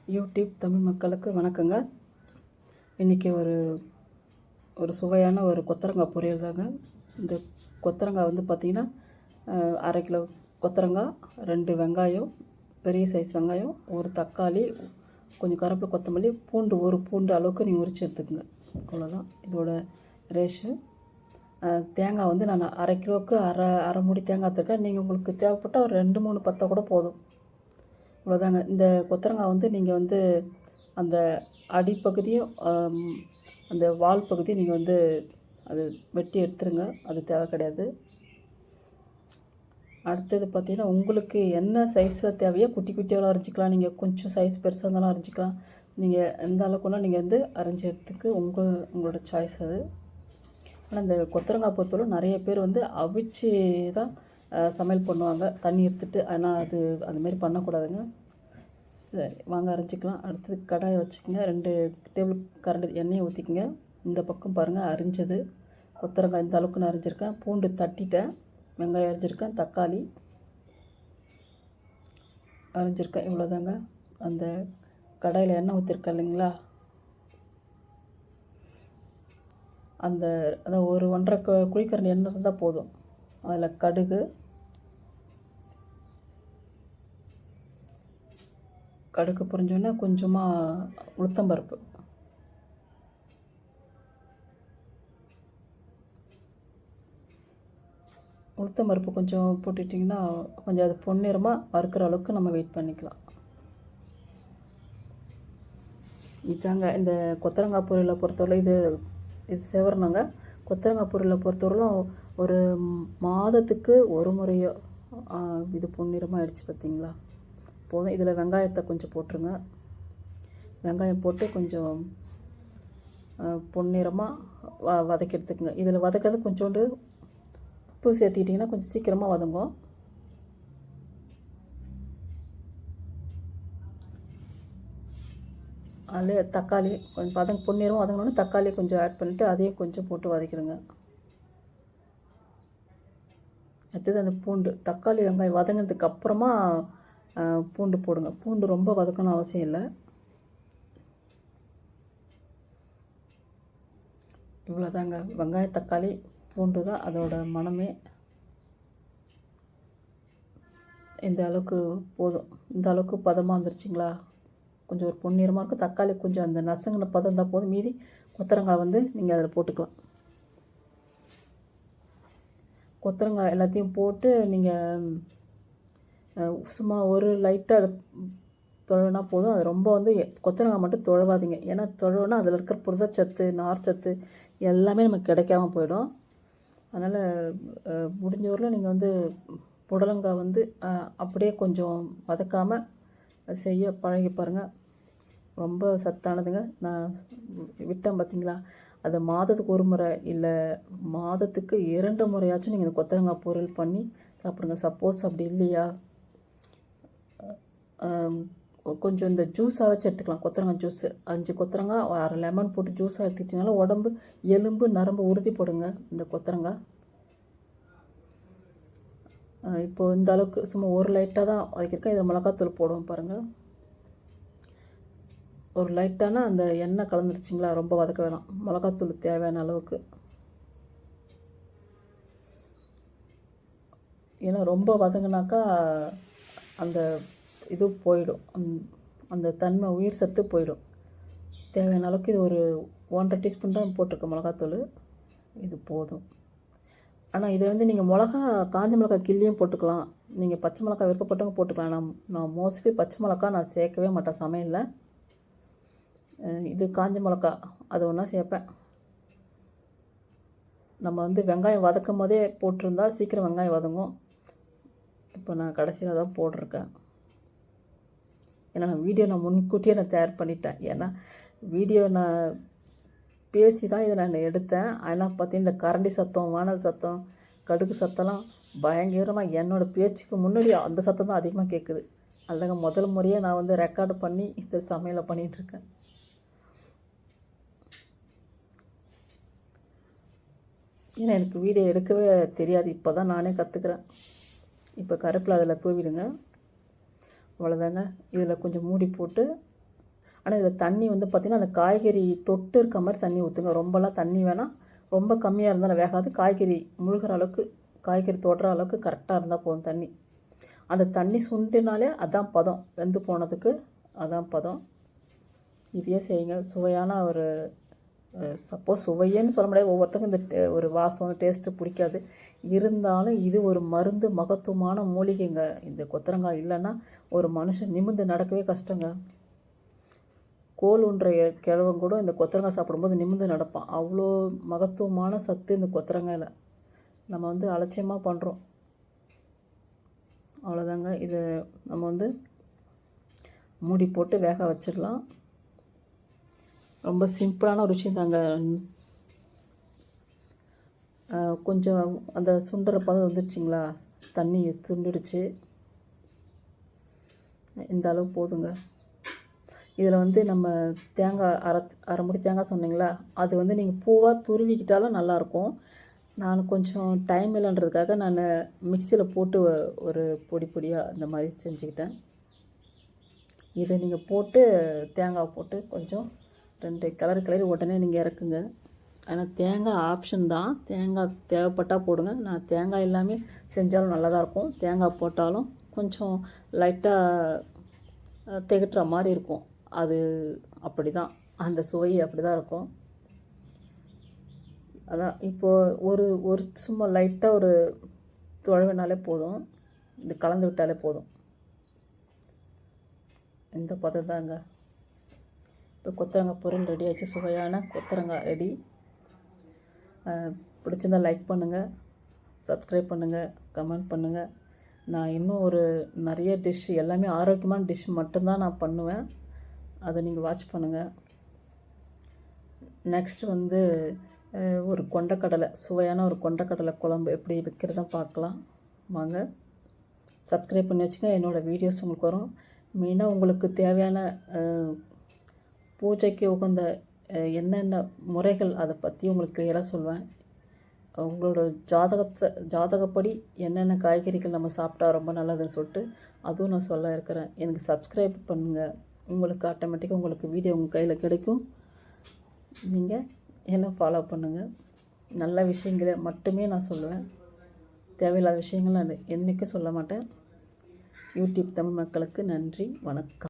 YouTube Tamil மக்களுக்கு வணக்கங்க. இன்றைக்கி ஒரு சுவையான ஒரு கொத்தரங்காய் பொரியல் தாங்க. இந்த கொத்தரங்காய் வந்து பார்த்திங்கன்னா 1/2 கிலோ கொத்தரங்காய், 2 வெங்காயம், பெரிய சைஸ் வெங்காயம், ஒரு தக்காளி, கொஞ்சம் கருவேப்பிலை, கொத்தமல்லி, பூண்டு, ஒரு பூண்டு அளவுக்கு நீங்கள் உரித்து எடுத்துக்கோங்க. அவ்வளோதான் இதோட ரேஷு. தேங்காய் வந்து நான் 1/2 கிலோவுக்கு அரை மூடி தேங்காய் எடுத்துருக்கேன். நீங்கள் உங்களுக்கு தேவைப்பட்டால் ஒரு 2-3 பத்தை கூட போதும். இவ்வளோதாங்க. இந்த கொத்தரங்காய் வந்து நீங்கள் வந்து அந்த அடிப்பகுதியும் அந்த வால் பகுதியும் நீங்கள் வந்து அது வெட்டி எடுத்துருங்க. அது தேவை கிடையாது. அடுத்தது பார்த்திங்கன்னா உங்களுக்கு என்ன சைஸில் தேவையோ குட்டி குட்டியாலும் அரைஞ்சிக்கலாம். நீங்கள் கொஞ்சம் சைஸ் பெருசாக இருந்தாலும் அரைஞ்சிக்கலாம். நீங்கள் எந்த அளவுக்குன்னா நீங்கள் வந்து அரைஞ்சி எடுத்துக்கு உங்களோட சாய்ஸ் அது. ஆனால் இந்த கொத்தரங்காய் பொறுத்தவரை நிறைய பேர் வந்து அவிச்சு தான் சமையல் பண்ணுவாங்க, தண்ணி எடுத்துட்டு. ஆனால் அதுமாரி பண்ணக்கூடாதுங்க. சரி, வாங்க அரைஞ்சிக்கலாம். அடுத்தது கடாயை வச்சுக்கோங்க. 2 டேபிள் கரண்டி எண்ணெயை ஊற்றிக்கோங்க. இந்த பக்கம் பாருங்கள் அரிஞ்சது கொத்தரங்காய் இந்த அளவுக்கு நான் அரிஞ்சிருக்கேன். பூண்டு தட்டிட்டேன், வெங்காயம் அரிஞ்சிருக்கேன், தக்காளி அரிஞ்சிருக்கேன். இவ்வளோதாங்க. அந்த கடாயில் எண்ணெய் ஊற்றிருக்கேன் இல்லைங்களா, அதான் ஒரு 1.5 குழிக்கரண்டி எண்ணெய் இருந்தால் போதும். அதில் கடுகு பொரிஞ்சோன்னா கொஞ்சமாக உளுத்தம்பருப்பு, கொஞ்சம் போட்டுட்டிங்கன்னா கொஞ்சம் அது பொன்னிறமாக வறுக்கிற அளவுக்கு நம்ம வெயிட் பண்ணிக்கலாம். இதாங்க இந்த கொத்தரங்காய் பொரியலை பொறுத்தவரை இது செவரணுங்க. கொத்தரங்காய் பொரியலை பொறுத்தவரையிலும் ஒரு மாதத்துக்கு ஒரு முறையோ இது பொன்னிறமாக ஆயிடுச்சு பார்த்தீங்களா, போதும். இதில் வெங்காயத்தை கொஞ்சம் போட்டுருங்க. வெங்காயம் போட்டு கொஞ்சம் பொன்னிறமாக வதக்கி எடுத்துக்கோங்க. இதில் வதக்கிறது கொஞ்சோண்டு உப்பு சேர்த்துக்கிட்டிங்கன்னா கொஞ்சம் சீக்கிரமாக வதங்கும். அதில் தக்காளி கொஞ்சம் பொன்னிறமாக வதங்கினோன்னு தக்காளி கொஞ்சம் ஆட் பண்ணிவிட்டு அதையும் கொஞ்சம் போட்டு வதக்கிடுங்க. அடுத்தது அந்த பூண்டு, தக்காளி வெங்காயம் வதங்கினதுக்கு அப்புறமா பூண்டு போடுங்க. பூண்டு ரொம்ப வதக்கணும் அவசியம் இல்லை. இவ்வளோதாங்க. வெங்காயம், தக்காளி, பூண்டு தான் அதோட மனமே. இந்த அளவுக்கு போதும். இந்த அளவுக்கு பதமாக வந்துருச்சிங்களா, கொஞ்சம் ஒரு பொன்னிறமாக இருக்கும். தக்காளி கொஞ்சம் அந்த நசுங்கின பதம் இருந்தால் போதும். மீதி கொத்தரங்காய் வந்து நீங்கள் அதில் போட்டுக்கலாம். கொத்தரங்காய் எல்லாத்தையும் போட்டு நீங்கள் சும்மா ஒரு லைட்டாக அதை தொழனா போதும். அது ரொம்ப வந்து கொத்தரங்காய் மட்டும் தொழவாதீங்க. ஏன்னா தொழவுனா அதில் இருக்கிற புரதச்சத்து, நார்ச்சத்து எல்லாமே நமக்கு கிடைக்காம போயிடும். அதனால் முடிஞ்சவரையில் நீங்கள் வந்து புடலங்காய் வந்து அப்படியே கொஞ்சம் வதக்காமல் செய்ய பழகி பாருங்கள். ரொம்ப சத்தானதுங்க. நான் விட்டேன் பார்த்தீங்களா, அதை மாதத்துக்கு ஒரு முறை இல்லை மாதத்துக்கு 2 முறையாச்சும் நீங்கள் இந்த கொத்தரங்காய் பொரியல் பண்ணி சாப்பிடுங்க. சப்போஸ் அப்படி இல்லையா, கொஞ்சம் இந்த ஜூஸாக வச்சு எடுத்துக்கலாம். கொத்தரங்காய் ஜூஸு 5 கொத்தரங்காய் 1/2 லெமன் போட்டு ஜூஸாக எடுத்துக்கிட்டிங்கனால உடம்பு எலும்பு நரம்பு உறுதி போடுங்க இந்த கொத்தரங்காய். இப்போது இந்த அளவுக்கு சும்மா ஒரு லைட்டாக தான் வதக்கியிருக்கேன். இதில் மிளகாத்தூள் போடுவோம் பாருங்கள். ஒரு லைட்டான அந்த எண்ணெய் கலந்துருச்சிங்களா, ரொம்ப வதக்க வேணாம். மிளகாத்தூள் தேவையான அளவுக்கு. ஏன்னா ரொம்ப வதங்கினாக்கா அந்த இது போயிடும், அந்த தன்மை உயிர் சத்து போயிடும். தேவையான அளவுக்கு இது ஒரு 1.5 டீஸ்பூன் தான் போட்டிருக்கேன் மிளகாத்தூள். இது போதும். ஆனால் இதை வந்து நீங்கள் காஞ்ச மிளகா கிள்ளியும் போட்டுக்கலாம். நீங்கள் பச்சை மிளகா விருப்பப்பட்டவங்க போட்டுக்கலாம். நான் மோஸ்ட்லி பச்சை மிளகா நான் சேர்க்கவே மாட்டேன் சமையலில். இது காஞ்ச மிளகா அது ஒன்றா சேர்ப்பேன். நம்ம வந்து வெங்காயம் வதக்கும் போதே போட்டிருந்தா சீக்கிரம் வெங்காயம் வதங்கும். இப்போ நான் கடைசியில் தான் போட்டிருக்கேன். ஏன்னா நான் முன்கூட்டியே தயார் பண்ணிட்டேன். ஏன்னா வீடியோ நான் பேசி தான் இதை நான் எடுத்தேன். ஆனால் பார்த்தீங்கன்னா இந்த கரண்டி சத்தம், வானல் சத்தம், கடுகு சத்தம்லாம் பயங்கரமாக என்னோடய பேச்சுக்கு முன்னாடி அந்த சத்தம் தான் அதிகமாக கேட்குது. அதுதாங்க முதல் முறையே நான் வந்து ரெக்கார்டு பண்ணி இந்த சமையலை பண்ணிகிட்ருக்கேன். ஏன்னா எனக்கு வீடியோ எடுக்கவே தெரியாது. இப்போ தான் நானே கற்றுக்குறேன். இப்போ கருவேப்பிலை அதில் தூவிடுங்க. அவ்வளோதாங்க. இதில் கொஞ்சம் மூடி போட்டு ஆனால் இதில் தண்ணி வந்து பார்த்திங்கன்னா அந்த காய்கறி தொட்டு இருக்க மாதிரி தண்ணி ஊற்றுங்க. ரொம்பலாம் தண்ணி வேணாம், ரொம்ப கம்மியாக இருந்தாலும் வேகாது. காய்கறி முழுகிற அளவுக்கு, காய்கறி தொடுற அளவுக்கு கரெக்டாக இருந்தால் போதும் தண்ணி. அந்த தண்ணி சுண்டினாலே அதான் பதம், வெந்து போனதுக்கு அதான் பதம். இதையே செய்யுங்க. சுவையான ஒரு சப்போஸ் சுவையேன்னு சொல்ல முடியாது, ஒவ்வொருத்தருக்கும் இந்த ஒரு வாசம் டேஸ்ட்டு பிடிக்காது. இருந்தாலும் இது ஒரு மருந்து, மகத்துவமான மூலிகைங்க. இந்த கொத்தரங்காய் இல்லைன்னா ஒரு மனுஷன் நிமிர்ந்து நடக்கவே கஷ்டங்க. கோல் ஒன்ற கிழவன் கூட இந்த கொத்தரங்காய் சாப்பிடும்போது நிமிர்ந்து நடப்பான். அவ்வளோ மகத்துவமான சத்து இந்த கொத்தரங்காயில். நம்ம வந்து அலட்சியமாக பண்ணுறோம், அவ்வளோதாங்க. இது நம்ம வந்து மூடி போட்டு வேக வச்சிடலாம். ரொம்ப சிம்பிளான ஒரு விஷயம் தாங்க. கொஞ்சம் அந்த சுண்டுற பதம் வந்துருச்சிங்களா, தண்ணி சுண்டிடுச்சு, இந்த அளவு போதுங்க. இதில் வந்து நம்ம தேங்காய் அரை முடி தேங்காய் சொன்னீங்களா, அது வந்து நீங்கள் பூவாக துருவிக்கிட்டாலும் நல்லாயிருக்கும். நான் கொஞ்சம் டைம் இல்லைன்றதுக்காக நான் மிக்சியில் போட்டு ஒரு பொடியாக இந்த மாதிரி செஞ்சுக்கிட்டேன். இதை நீங்கள் போட்டு தேங்காய் போட்டு கொஞ்சம் 2 கிளறி உடனே நீங்கள் இறக்குங்க. ஆனால் தேங்காய் ஆப்ஷன் தான், தேங்காய் தேவைப்பட்டால் போடுங்க. நான் தேங்காய் எல்லாமே செஞ்சாலும் நல்லா தான் இருக்கும். தேங்காய் போட்டாலும் கொஞ்சம் லைட்டாக திகட்டுற மாதிரி இருக்கும். அது அப்படி தான், அந்த சுவை அப்படி தான் இருக்கும். அதான் இப்போது ஒரு சும்மா லைட்டாக ஒரு துழவினாலே போதும், இது கலந்து விட்டாலே போதும். இந்த பதம் தாங்க. இப்போ கொத்தரங்காய் பொரியல் ரெடி ஆச்சு. சுவையான கொத்தரங்காய் ரெடி. பிடிச்சிருந்தால் லைக் பண்ணுங்கள், சப்ஸ்கிரைப் பண்ணுங்கள், கமெண்ட் பண்ணுங்கள். நான் இன்னும் நிறைய டிஷ், எல்லாமே ஆரோக்கியமான டிஷ் மட்டும்தான் நான் பண்ணுவேன். அதை நீங்கள் வாட்ச் பண்ணுங்கள். நெக்ஸ்ட் வந்து ஒரு கொண்டக்கடலை, சுவையான ஒரு கொண்டக்கடலை குழம்பு எப்படி வைக்கிறத பார்க்கலாம் வாங்க. சப்ஸ்கிரைப் பண்ணி வச்சுங்க, என்னோடய வீடியோஸ் உங்களுக்கு வரும். மெயினாக உங்களுக்கு தேவையான பூஜைக்கு உகந்த என்னென்ன முறைகள் அதை பற்றி உங்களுக்கு கிளியராக சொல்வேன். உங்களோட ஜாதகப்படி என்னென்ன காய்கறிகள் நம்ம சாப்பிட்டா ரொம்ப நல்லதுன்னு சொல்லிட்டு அதுவும் நான் சொல்ல இருக்கிறேன். எனக்கு சப்ஸ்கிரைப் பண்ணுங்கள், உங்களுக்கு ஆட்டோமேட்டிக்காக உங்களுக்கு வீடியோ உங்கள் கையில் கிடைக்கும். நீங்கள் என்ன ஃபாலோ பண்ணுங்கள். நல்ல விஷயங்களை மட்டுமே நான் சொல்லுவேன், தேவையில்லாத விஷயங்கள் நான் என்றைக்கும் சொல்ல மாட்டேன். யூடியூப் தமிழ் மக்களுக்கு நன்றி, வணக்கம்.